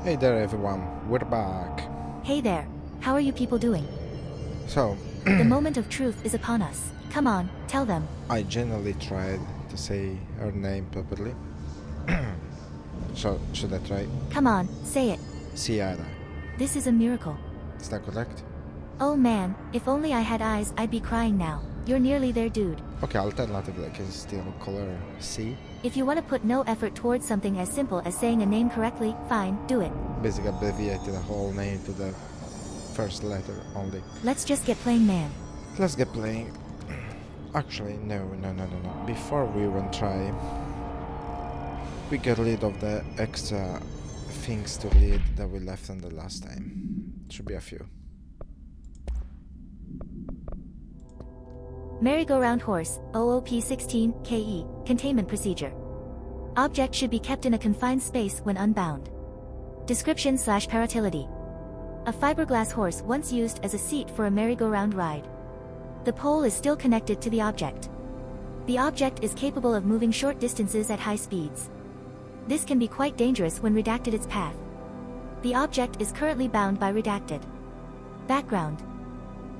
Hey there everyone, we're back. Hey there, how are you people doing? So, The moment of truth is upon us. Come on, tell them. I genuinely tried to say her name properly. So, should I try? Come on, say it. CIARA. This is a miracle. Is that correct? Oh man, if only I had eyes, I'd be crying now. You're nearly there, dude. Okay, alternatively I can still color C. If you want to put no effort towards something as simple as saying a name correctly, fine, do it. Basically abbreviated the whole name to the first letter only. Let's just get playing, man. Let's get playing. Actually, no. Before we even try, we get rid of the extra things to read that we left on the last time. Should be a few. Merry-go-round horse, OOP-16, KE, containment procedure. Object should be kept in a confined space when unbound. Description/paratility. A fiberglass horse once used as a seat for a merry-go-round ride. The pole is still connected to the object. The object is capable of moving short distances at high speeds. This can be quite dangerous when redacted its path. The object is currently bound by redacted. Background.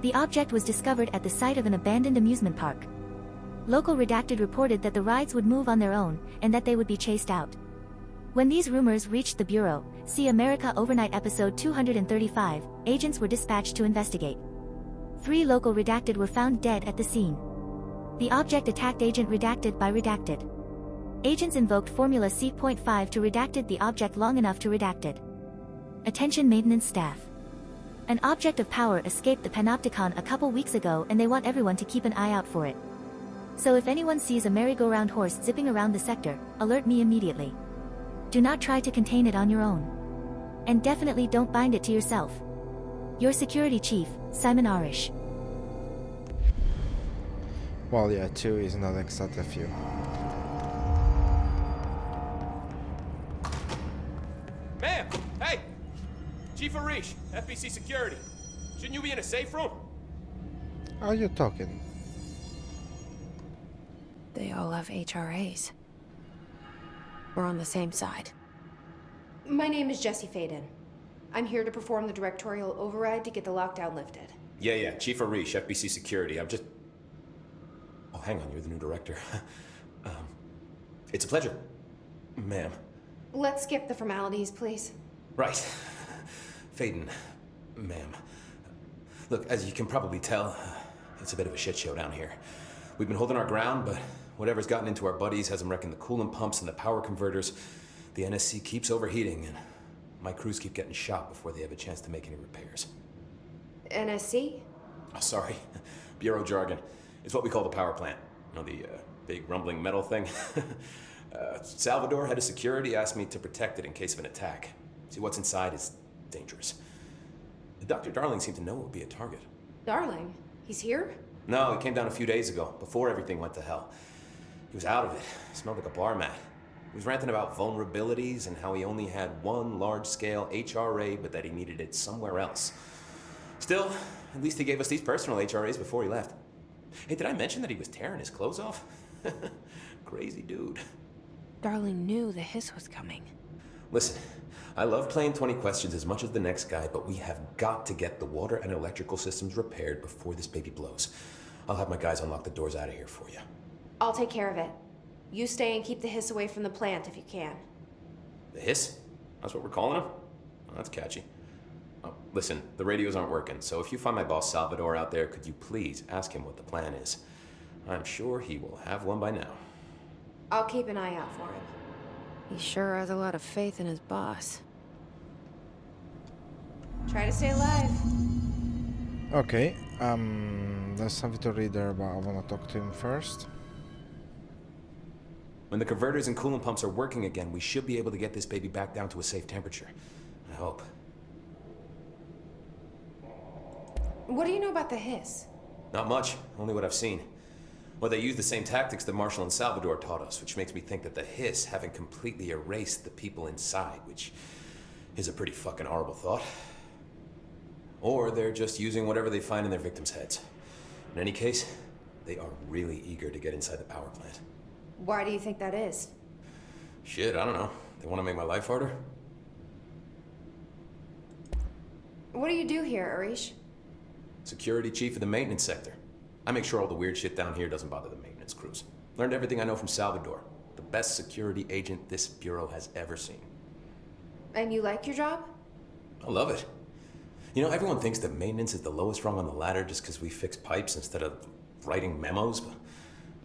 The object was discovered at the site of an abandoned amusement park. Local redacted reported that the rides would move on their own, and that they would be chased out. When these rumors reached the Bureau, see America Overnight episode 235, agents were dispatched to investigate. 3 local redacted were found dead at the scene. The object attacked agent redacted by redacted. Agents invoked formula C.5 to redacted the object long enough to redacted. Attention maintenance staff. An object of power escaped the panopticon a couple weeks ago and they want everyone to keep an eye out for it. So if anyone sees a merry-go-round horse zipping around the sector, alert me immediately. Do not try to contain it on your own. And definitely don't bind it to yourself. Your security chief, Simon Arish. Well, yeah, 2 is not exactly a few. Ma'am! Hey! Chief Arish, FBC Security. Shouldn't you be in a safe room? How are you talking? They all have HRAs. We're on the same side. My name is Jesse Faden. I'm here to perform the directorial override to get the lockdown lifted. Yeah, Chief Arish, FBC Security. I'm just... Oh, hang on, you're the new director. It's a pleasure, ma'am. Let's skip the formalities, please. Right. Faden, ma'am. Look, as you can probably tell, it's a bit of a shit show down here. We've been holding our ground, but whatever's gotten into our buddies has them wrecking the coolant pumps and the power converters. The NSC keeps overheating, and my crews keep getting shot before they have a chance to make any repairs. NSC? Oh, sorry. Bureau jargon. It's what we call the power plant. You know, the big rumbling metal thing? Salvador, head of security, asked me to protect it in case of an attack. See, what's inside is dangerous. Dr. Darling seemed to know it would be a target. Darling? He's here? No, he came down a few days ago, before everything went to hell. He was out of it. Smelled like a bar mat. He was ranting about vulnerabilities and how he only had one large-scale HRA, but that he needed it somewhere else. Still, at least he gave us these personal HRAs before he left. Hey, did I mention that he was tearing his clothes off? Crazy dude. Darling knew the hiss was coming. Listen, I love playing 20 questions as much as the next guy, but we have got to get the water and electrical systems repaired before this baby blows. I'll have my guys unlock the doors out of here for you. I'll take care of it. You stay and keep the hiss away from the plant if you can. The hiss? That's what we're calling him? Oh, that's catchy. Oh, listen, the radios aren't working, so if you find my boss Salvador out there, could you please ask him what the plan is? I'm sure he will have one by now. I'll keep an eye out for him. He sure has a lot of faith in his boss. Try to stay alive. Okay, there's something to read there, but I wanna talk to him first. When the converters and coolant pumps are working again, we should be able to get this baby back down to a safe temperature. I hope. What do you know about the hiss? Not much, only what I've seen. Well, they use the same tactics that Marshall and Salvador taught us, which makes me think that the hiss haven't completely erased the people inside, which is a pretty fucking horrible thought. Or they're just using whatever they find in their victims' heads. In any case, they are really eager to get inside the power plant. Why do you think that is? Shit, I don't know. They want to make my life harder? What do you do here, Arish? Security chief of the maintenance sector. I make sure all the weird shit down here doesn't bother the maintenance crews. Learned everything I know from Salvador. The best security agent this bureau has ever seen. And you like your job? I love it. You know, everyone thinks that maintenance is the lowest rung on the ladder just because we fix pipes instead of writing memos, but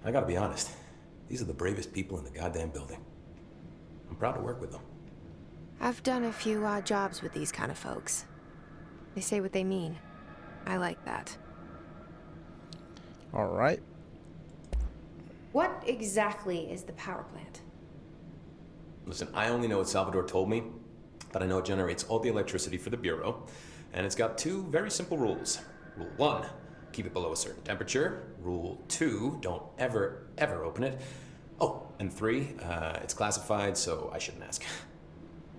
I gotta be honest. These are the bravest people in the goddamn building. I'm proud to work with them. I've done a few odd jobs with these kind of folks. They say what they mean. I like that. Alright. What exactly is the power plant? Listen, I only know what Salvador told me, but I know it generates all the electricity for the Bureau, and it's got two very simple rules. Rule 1, keep it below a certain temperature. Rule 2, don't ever open it. Oh, and 3, it's classified, so I shouldn't ask.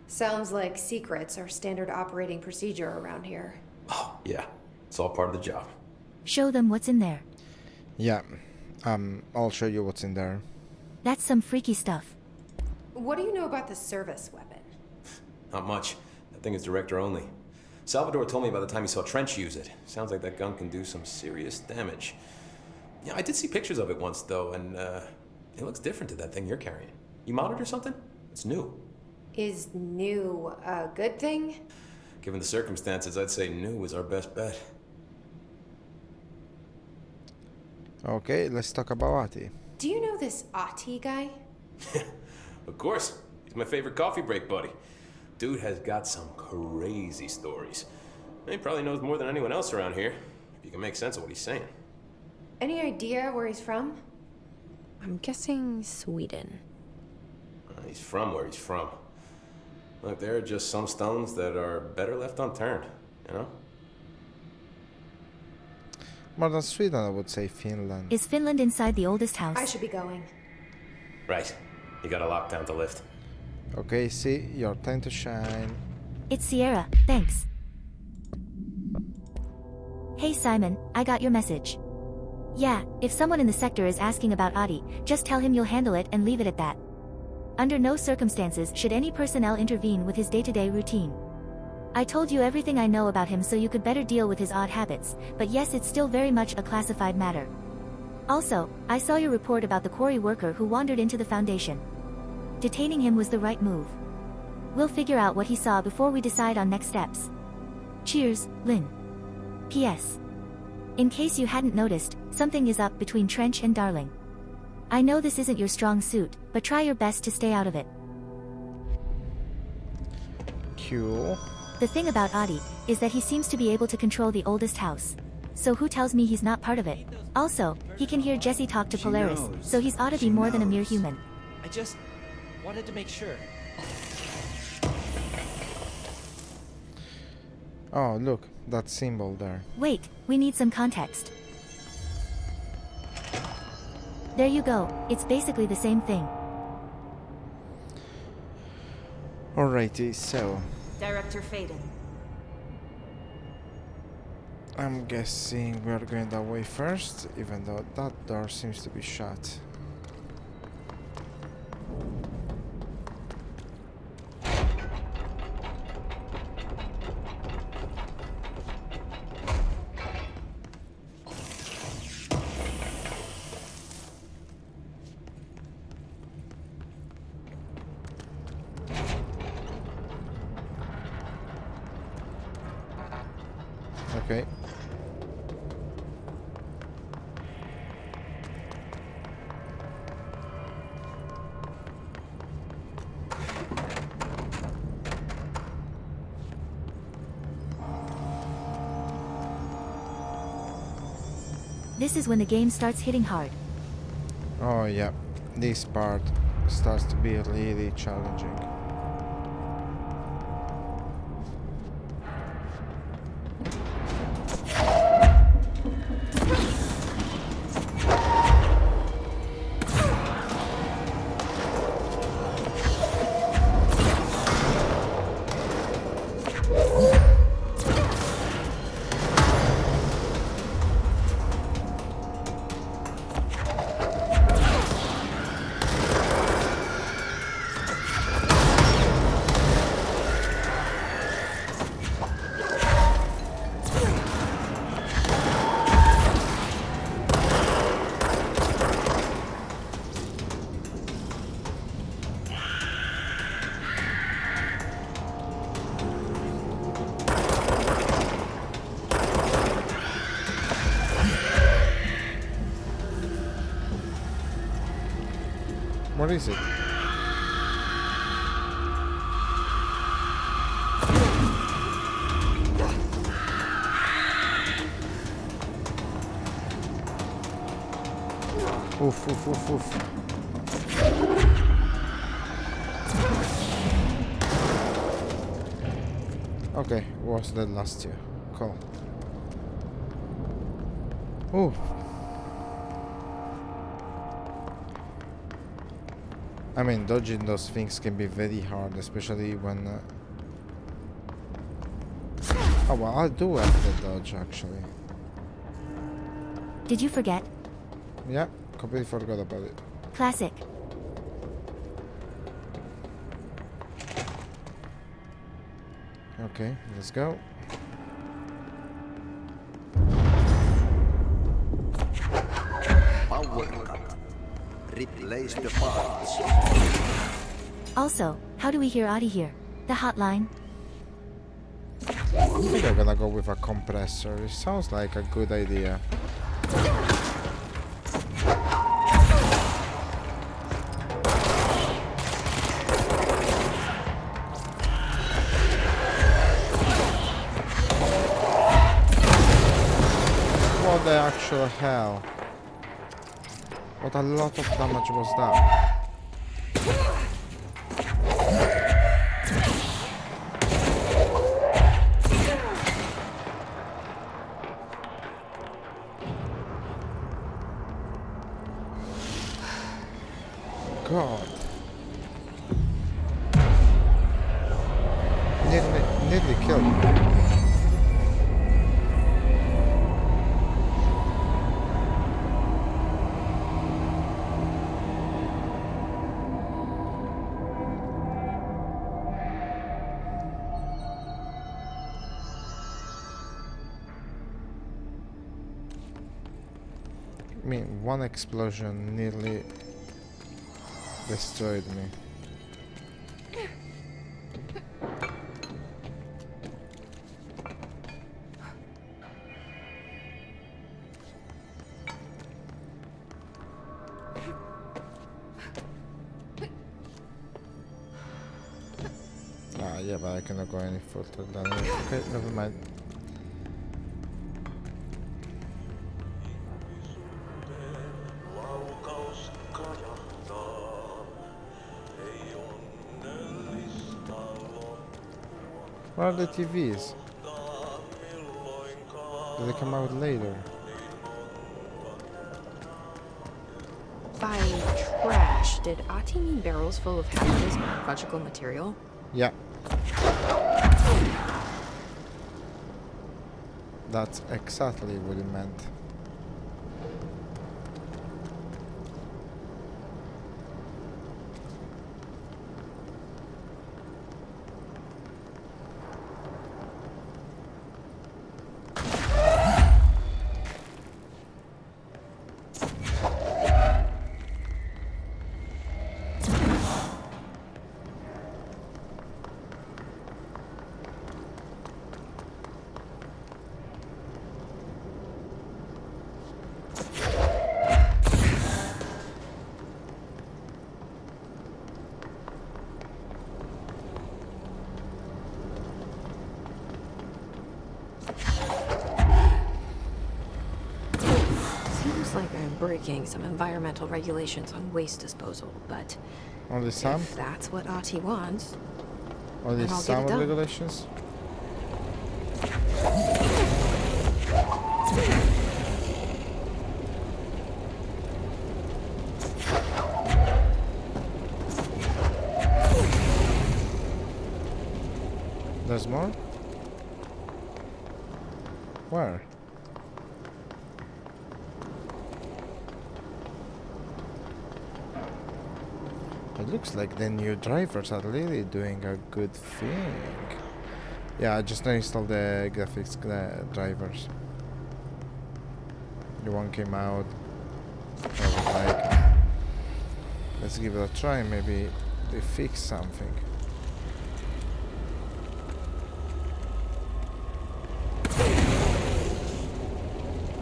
Sounds like secrets are standard operating procedure around here. Oh, yeah, it's all part of the job. Show them what's in there. Yeah. I'll show you what's in there. That's some freaky stuff. What do you know about the service weapon? Not much. That thing is director only. Salvador told me by the time he saw Trench use it. Sounds like that gun can do some serious damage. Yeah, I did see pictures of it once, though, and it looks different to that thing you're carrying. You modded or something? It's new. Is new a good thing? Given the circumstances, I'd say new is our best bet. Okay, let's talk about Ati. Do you know this Ati guy? Of course. He's my favorite coffee break buddy. Dude has got some crazy stories. He probably knows more than anyone else around here, if you can make sense of what he's saying. Any idea where he's from? I'm guessing Sweden. He's from where he's from. Look, there are just some stones that are better left unturned, you know? More than Sweden, I would say Finland. Is Finland inside the oldest house? I should be going. Right. You got a lockdown to lift. Okay, see, your time to shine. It's CIARA, thanks. Hey Simon, I got your message. Yeah, if someone in the sector is asking about Adi, just tell him you'll handle it and leave it at that. Under no circumstances should any personnel intervene with his day-to-day routine. I told you everything I know about him so you could better deal with his odd habits, but yes, it's still very much a classified matter. Also, I saw your report about the quarry worker who wandered into the Foundation. Detaining him was the right move. We'll figure out what he saw before we decide on next steps. Cheers, Lynn. P.S. In case you hadn't noticed, something is up between Trench and Darling. I know this isn't your strong suit, but try your best to stay out of it. Cool. The thing about Adi is that he seems to be able to control the oldest house. So who tells me he's not part of it? Also, he can hear Jesse talk to Polaris, so he's ought to be more than a mere human. I just wanted to make sure. Oh, look, that symbol there. Wait, we need some context. There you go, it's basically the same thing. Alrighty, so Director Faden. I'm guessing we're going that way first, even though that door seems to be shut. Okay. This is when the game starts hitting hard. Oh yeah, this part starts to be really challenging. Where is it? Oof, oof, oof, oof. Okay, was that last year? Cool. Ooh. I mean, dodging those things can be very hard, especially when... Oh, well, I do have the dodge, actually. Did you forget? Yeah, completely forgot about it. Classic. Okay, let's go. Power cut. Replace the parts. Also, how do we hear Adi here? The hotline? I think I'm gonna go with a compressor. It sounds like a good idea. What the actual hell? What a lot of damage was that? God. Nearly killed me. I mean, one explosion nearly destroyed me. Ah, yeah, but I cannot go any further than it. Okay, never mind. Where are the TVs? Do they come out later? By trash, did Ati mean barrels full of hazardous biological material? Yeah. That's exactly what he meant. Seems like I'm breaking some environmental regulations on waste disposal, but Only some? if that's what Ati wants, Only then I'll get some it of done. regulations? There's more? Where? It looks like the new drivers are really doing a good thing. Yeah, I just installed the graphics drivers. The one came out. I was like, let's give it a try. Maybe they fix something.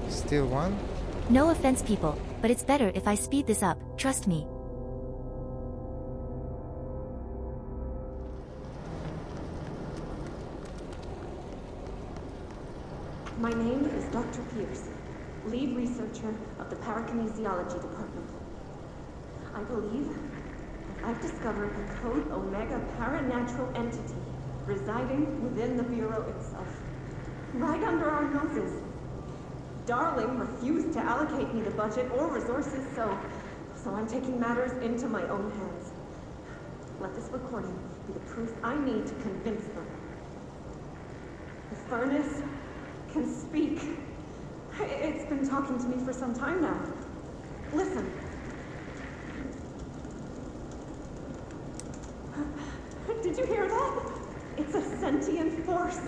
Still one? No offense, people, but it's better if I speed this up, trust me. My name is Dr. Pierce, lead researcher of the Parakinesiology Department. I believe that I've discovered a Code Omega paranatural entity residing within the Bureau itself, right under our noses. Darling refused to allocate me the budget or resources, so I'm taking matters into my own hands. Let this recording be the proof I need to convince them. The furnace can speak. It's been talking to me for some time now. Listen. Did you hear that? It's a sentient force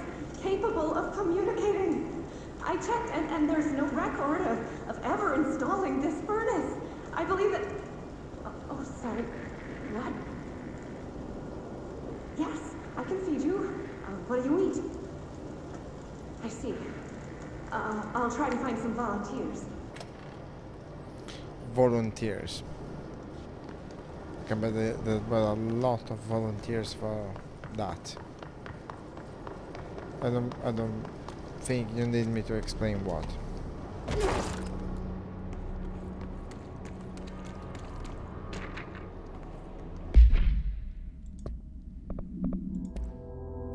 capable of communicating. I checked, and there's no record of ever installing this furnace. I believe that... Oh, sorry. What? Yes, I can feed you. What do you eat? I see. I'll try to find some volunteers. Volunteers. Okay, but there were a lot of volunteers for that. I don't think you need me to explain what.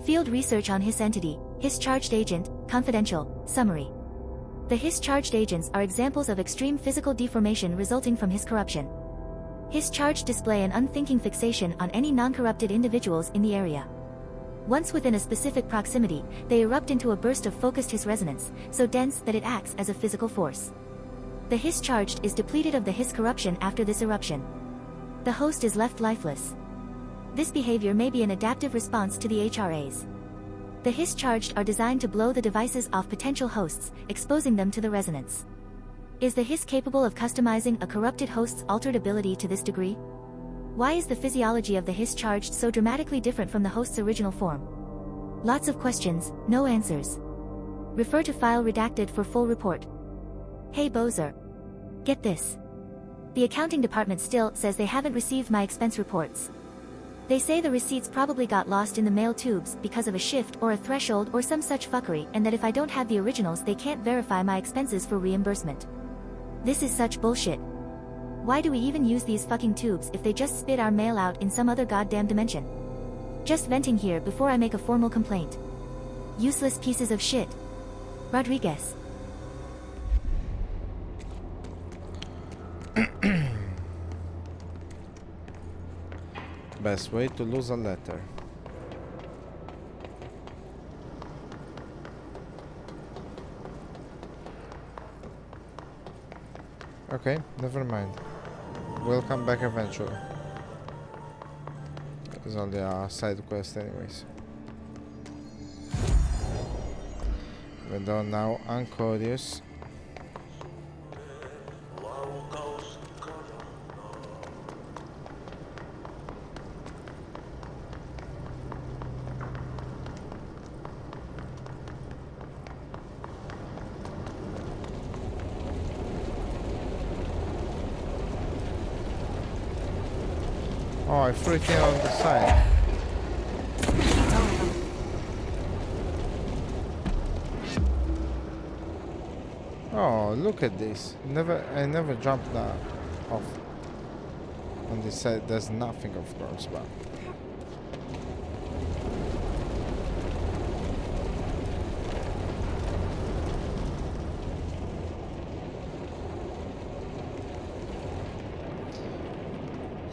Field research on Hiss entity, Hiss charged agent, confidential, summary. The Hiss charged agents are examples of extreme physical deformation resulting from Hiss corruption. Hiss charged display an unthinking fixation on any non-corrupted individuals in the area. Once within a specific proximity, they erupt into a burst of focused Hiss resonance, so dense that it acts as a physical force. The Hiss charged is depleted of the Hiss corruption after this eruption. The host is left lifeless. This behavior may be an adaptive response to the HRAs. The Hiss charged are designed to blow the devices off potential hosts, exposing them to the resonance. Is the Hiss capable of customizing a corrupted host's altered ability to this degree? Why is the physiology of the Hiss charged so dramatically different from the host's original form? Lots of questions, no answers. Refer to file redacted for full report. Hey Bozer. Get this. The accounting department still says they haven't received my expense reports. They say the receipts probably got lost in the mail tubes because of a shift or a threshold or some such fuckery, and that if I don't have the originals they can't verify my expenses for reimbursement. This is such bullshit. Why do we even use these fucking tubes if they just spit our mail out in some other goddamn dimension? Just venting here before I make a formal complaint. Useless pieces of shit. Rodriguez. Best way to lose a letter. Okay, never mind. We'll come back eventually. It's only a side quest anyways. Even though now I'm curious. Oh, I threw it in on the side. Oh, look at this. I never jumped that off. On this side there's nothing, of course, but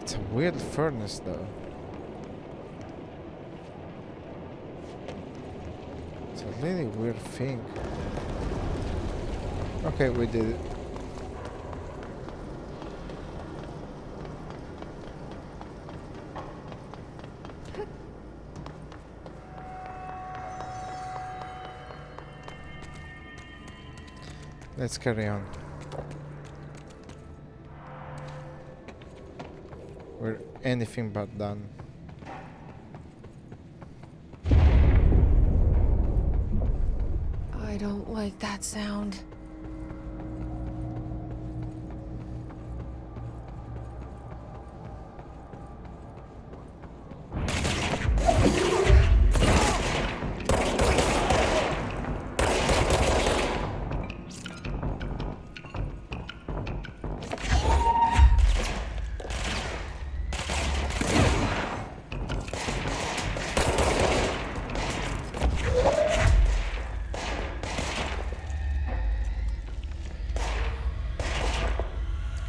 it's a weird furnace though. It's a really weird thing. Okay, we did it. Let's carry on. We're anything but done. I don't like that sound.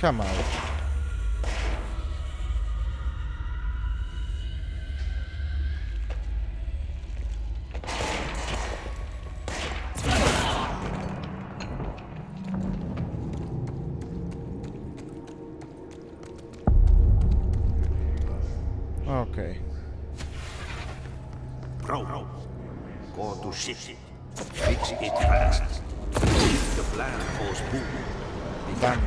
Come out. Okay. Bro, go to ship. Fix it fast. If the plan goes boom, we Done.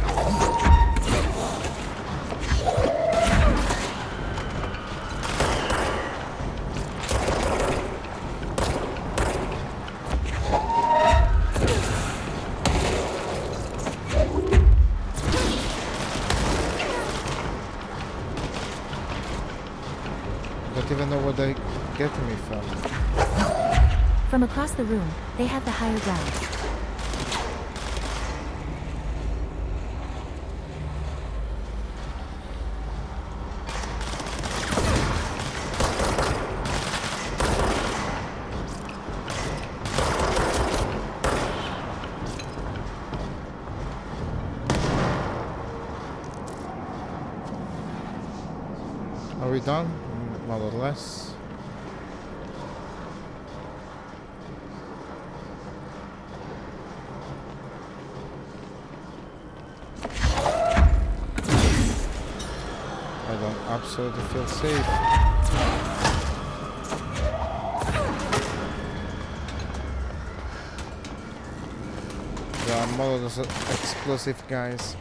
Don't even know where they get me from. From across the room, they have the higher ground. Are we done? More or less. I don't absolutely feel safe. There are more of those explosive guys.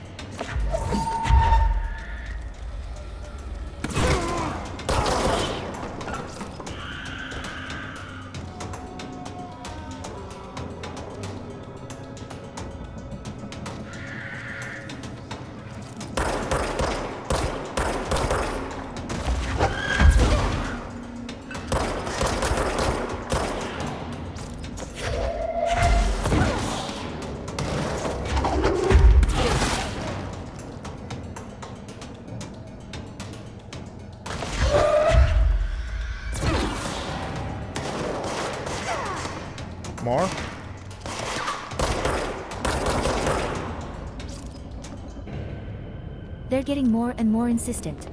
More? They're getting more and more insistent.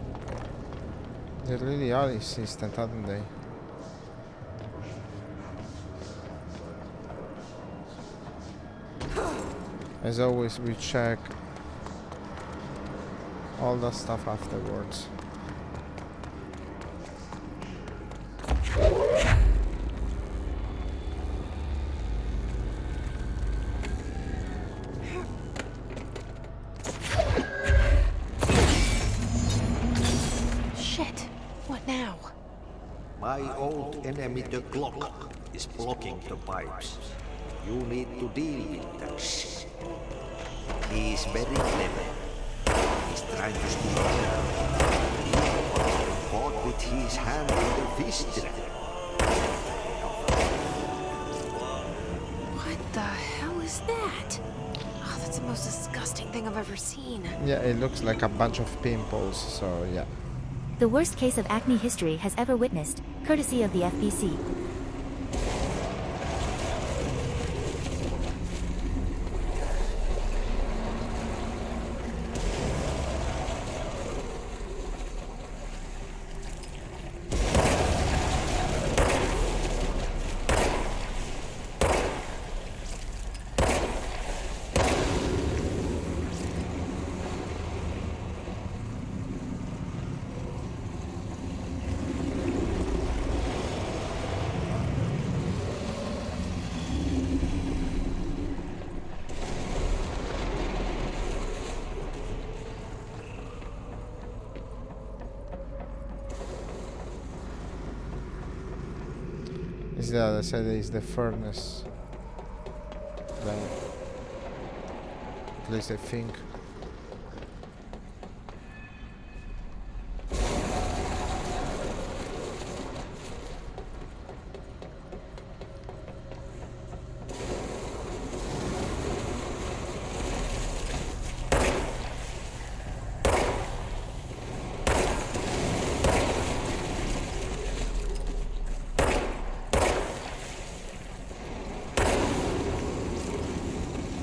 They really are insistent, aren't they? As always, we check all that stuff afterwards. Shit. What now? My old enemy, the Clog, is blocking the pipes. You need to deal with that shit. He's very clever. He's trying to steal it. He caught with his hand in the fish trap. What the hell is that? Oh, that's the most disgusting thing I've ever seen. Yeah, it looks like a bunch of pimples, so yeah. The worst case of acne history has ever witnessed, courtesy of the FBC. Is the other side is the furnace. Then, at least I think.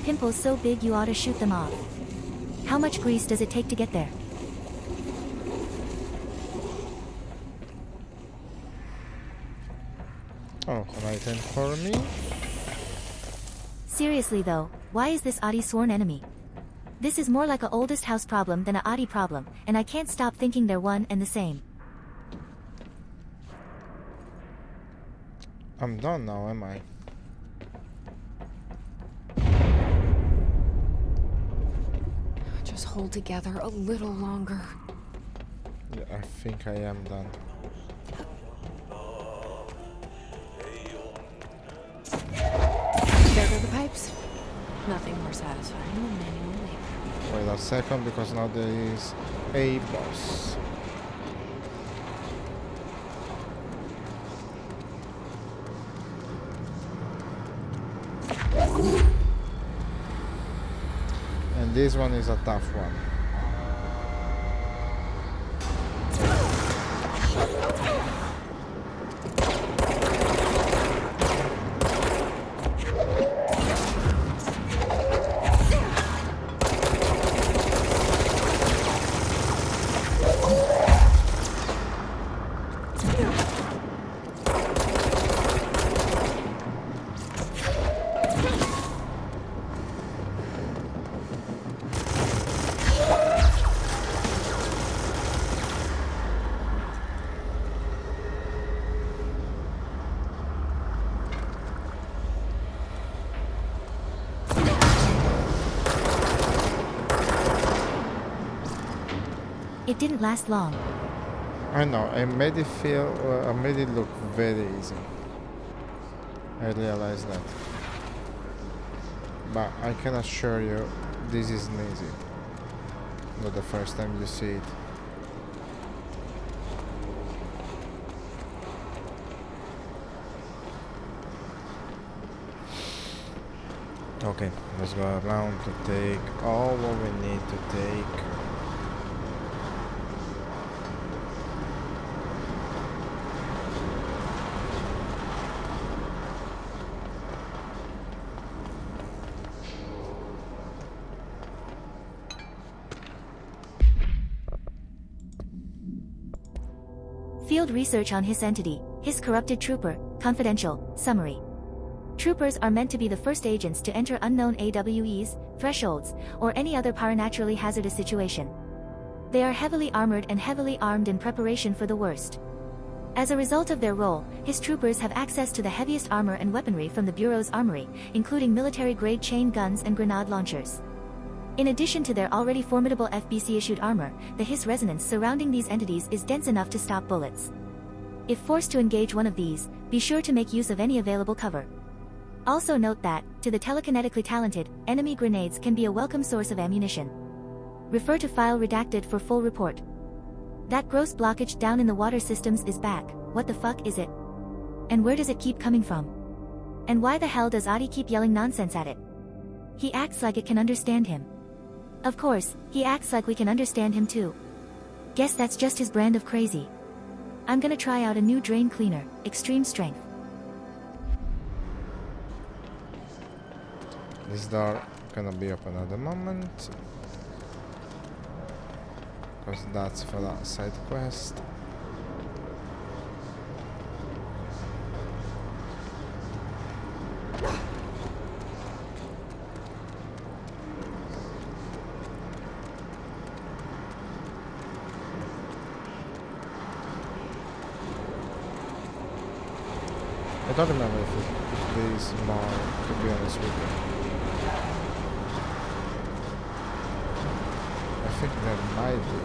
Pimples so big you ought to shoot them off. How much grease does it take to get there? Oh, an item for me? Seriously though, why is this Adi sworn enemy? This is more like a oldest house problem than a Adi problem, and I can't stop thinking they're one and the same. I'm done now, am I? Just hold together a little longer. Yeah, I think I am done. There go the pipes. Nothing more satisfying than manual labor. Wait a second, because now there is a boss. And this one is a tough one. It didn't last long. I know, I made it feel, I made it look very easy. I realize that. But I can assure you, this isn't easy. Not the first time you see it. Okay, let's go around to take all what we need to take. Field research on his entity, his corrupted trooper, confidential, summary. Troopers are meant to be the first agents to enter unknown AWEs, thresholds, or any other paranaturally hazardous situation. They are heavily armored and heavily armed in preparation for the worst. As a result of their role, his troopers have access to the heaviest armor and weaponry from the Bureau's armory, including military-grade chain guns and grenade launchers. In addition to their already formidable FBC-issued armor, the hiss resonance surrounding these entities is dense enough to stop bullets. If forced to engage one of these, be sure to make use of any available cover. Also note that, to the telekinetically talented, enemy grenades can be a welcome source of ammunition. Refer to file redacted for full report. That gross blockage down in the water systems is back. What the fuck is it? And where does it keep coming from? And why the hell does Adi keep yelling nonsense at it? He acts like it can understand him. Of course, he acts like we can understand him too. Guess that's just his brand of crazy. I'm gonna try out a new drain cleaner, extreme strength. This door gonna be open at the moment. Because that's for that side quest. I don't remember if there is more, to be honest with you. I think there might be.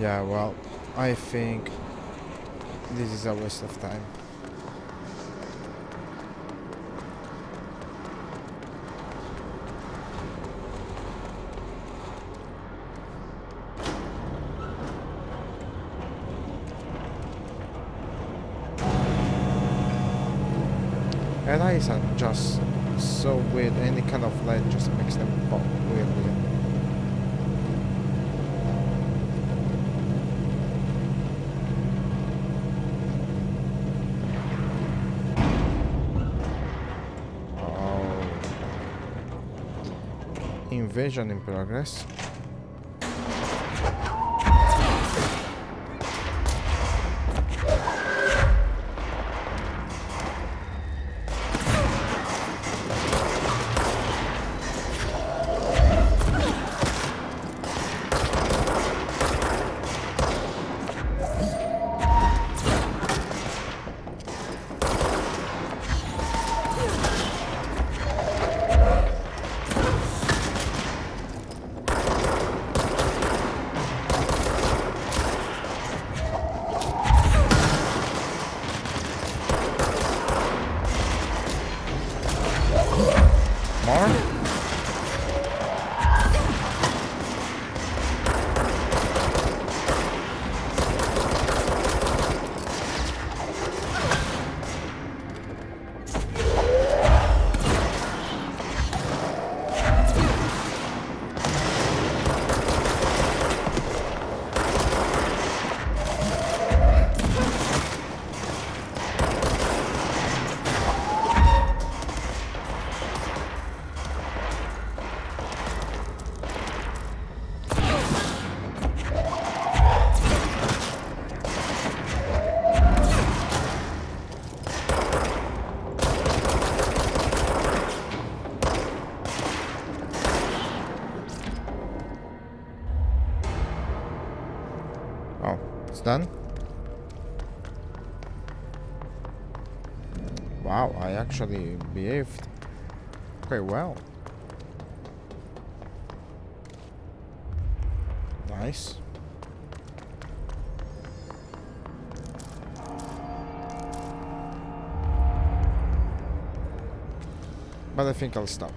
Yeah, well, I think this is a waste of time. And eyes are just so weird. Any kind of light just makes them pop weirdly. Invasion in progress. More? Oh, it's done? Wow, I actually behaved quite well. Nice. But I think I'll stop.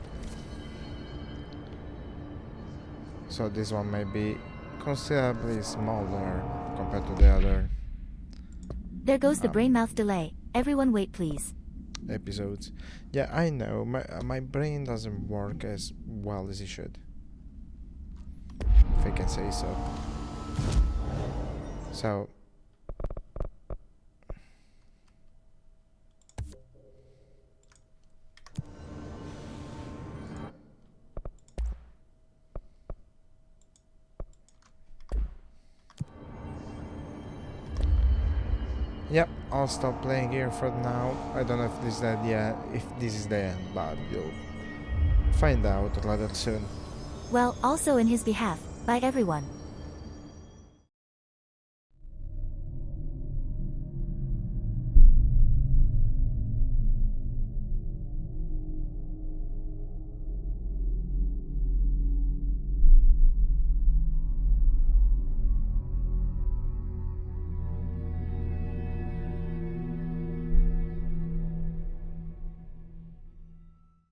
So this one may be considerably smaller compared to the other There goes the brain mouth delay. Everyone wait please. episodes. Yeah, I know. My brain doesn't work as well as it should. If I can say so. So yep, I'll stop playing here for now. I don't know if this is the idea, if this is the end, but you'll find out rather soon. Well, also in his behalf, bye everyone.